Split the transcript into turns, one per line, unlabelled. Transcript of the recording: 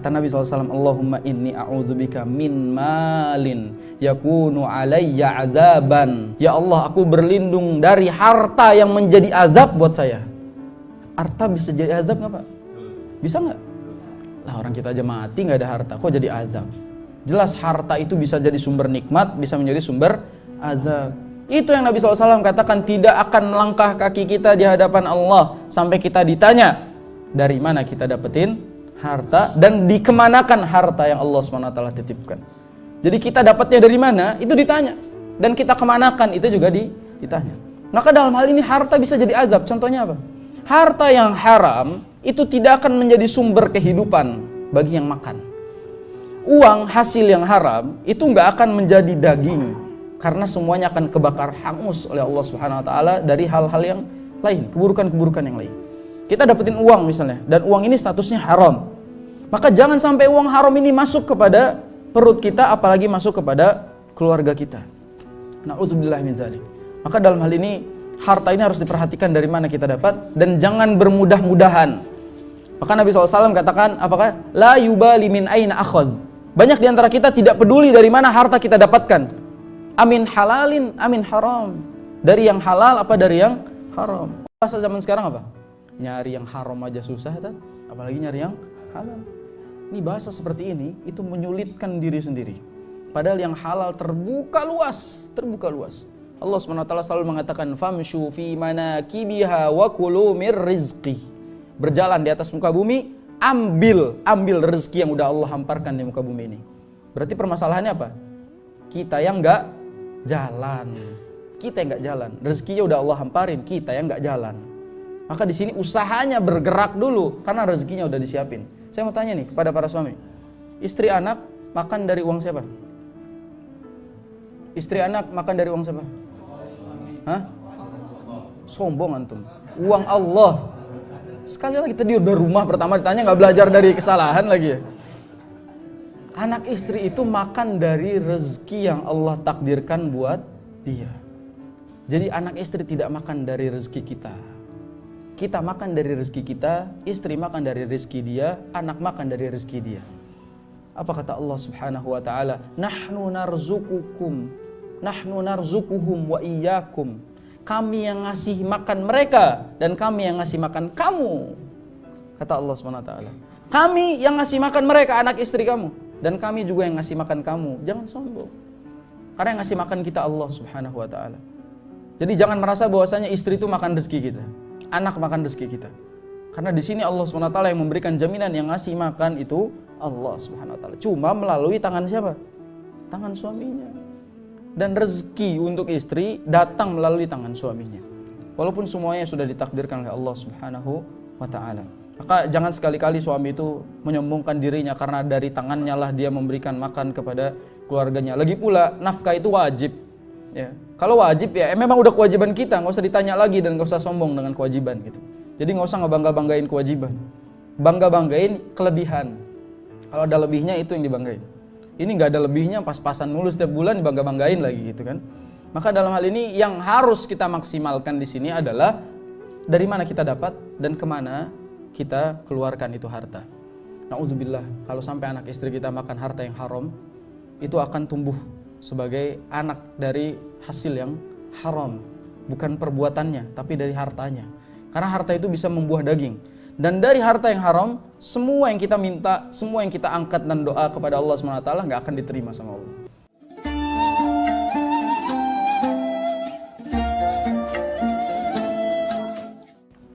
Kata Nabi SAW, Allahumma inni a'udzubika min malin yakunu alayya azaban. Ya Allah, aku berlindung dari harta yang menjadi azab buat saya. Harta bisa jadi azab nggak Pak? Bisa nggak? Lah orang kita aja mati nggak ada harta, kok jadi azab? Jelas harta itu bisa jadi sumber nikmat, bisa menjadi sumber azab. Itu yang Nabi SAW katakan, tidak akan melangkah kaki kita di hadapan Allah sampai kita ditanya, dari mana kita dapetin harta dan dikemanakan harta yang Allah SWT titipkan. Jadi kita dapatnya dari mana, itu ditanya. Dan kita kemanakan, itu juga ditanya. Maka dalam hal ini harta bisa jadi azab. Contohnya apa? Harta yang haram itu tidak akan menjadi sumber kehidupan bagi yang makan. Uang hasil yang haram itu nggak akan menjadi daging, karena semuanya akan kebakar hangus oleh Allah Subhanahu Wa Taala dari hal-hal yang lain, keburukan-keburukan yang lain. Kita dapetin uang misalnya, dan uang ini statusnya haram. Maka jangan sampai uang haram ini masuk kepada perut kita, apalagi masuk kepada keluarga kita. Na'udzubillah min dzalik. Maka dalam hal ini, harta ini harus diperhatikan dari mana kita dapat, dan jangan bermudah-mudahan. Maka Nabi SAW katakan, apakah? La yubali min aina akhadh. Banyak di antara kita tidak peduli dari mana harta kita dapatkan. Amin halalin, amin haram. Dari yang halal apa dari yang haram. Bahasa zaman sekarang apa? Nyari yang haram aja susah, apalagi nyari yang halal. Ini bahasa seperti ini, itu menyulitkan diri sendiri. Padahal yang halal terbuka luas. Allah SWT selalu mengatakan, famshu fi manakibiha wa kulu mir rizqi. Berjalan di atas muka bumi, ambil rezeki yang udah Allah hamparkan di muka bumi ini. Berarti permasalahannya apa? Kita yang enggak jalan. Rezekinya udah Allah hamparin, kita yang enggak jalan. Maka di sini usahanya bergerak dulu, karena rezekinya udah disiapin. Saya mau tanya nih kepada para suami, istri anak makan dari uang siapa? Istri anak makan dari uang siapa? Hah? Sombong antum. Uang Allah. Sekali lagi tadi udah rumah pertama ditanya, nggak belajar dari kesalahan lagi ya. Anak istri itu makan dari rezeki yang Allah takdirkan buat dia. Jadi anak istri tidak makan dari rezeki kita. Kita makan dari rezeki kita, istri makan dari rezeki dia, anak makan dari rezeki dia. Apa kata Allah Subhanahu wa taala? Nahnu narzukuhum wa iyyakum. Kami yang ngasih makan mereka dan kami yang ngasih makan kamu. Kata Allah Subhanahu wa taala. Kami yang ngasih makan mereka, anak istri kamu, dan kami juga yang ngasih makan kamu. Jangan sombong. Karena yang ngasih makan kita Allah Subhanahu wa taala. Jadi jangan merasa bahwasanya istri itu makan rezeki kita. Anak makan rezeki kita. Karena di sini Allah SWT yang memberikan jaminan, yang ngasih makan itu Allah SWT. Cuma melalui tangan siapa? Tangan suaminya. Dan rezeki untuk istri datang melalui tangan suaminya. Walaupun semuanya sudah ditakdirkan oleh Allah Subhanahu wa taala. Maka jangan sekali-kali suami itu menyombongkan dirinya karena dari tangannya lah dia memberikan makan kepada keluarganya. Lagi pula nafkah itu wajib. Ya. Kalau wajib ya memang udah kewajiban kita, nggak usah ditanya lagi dan nggak usah sombong dengan kewajiban gitu. Jadi nggak usah ngebangga-banggain kewajiban, bangga-banggain kelebihan. Kalau ada lebihnya itu yang dibanggain. Ini nggak ada lebihnya, pas-pasan mulu setiap bulan bangga-banggain lagi gitu kan. Maka dalam hal ini yang harus kita maksimalkan di sini adalah dari mana kita dapat dan kemana kita keluarkan itu harta. Na'udzubillah, kalau sampai anak istri kita makan harta yang haram, itu akan tumbuh sebagai anak dari hasil yang haram, bukan perbuatannya tapi dari hartanya. Karena harta itu bisa membuah daging, dan dari harta yang haram semua yang kita minta, semua yang kita angkat dan doa kepada Allah SWT nggak akan diterima sama Allah.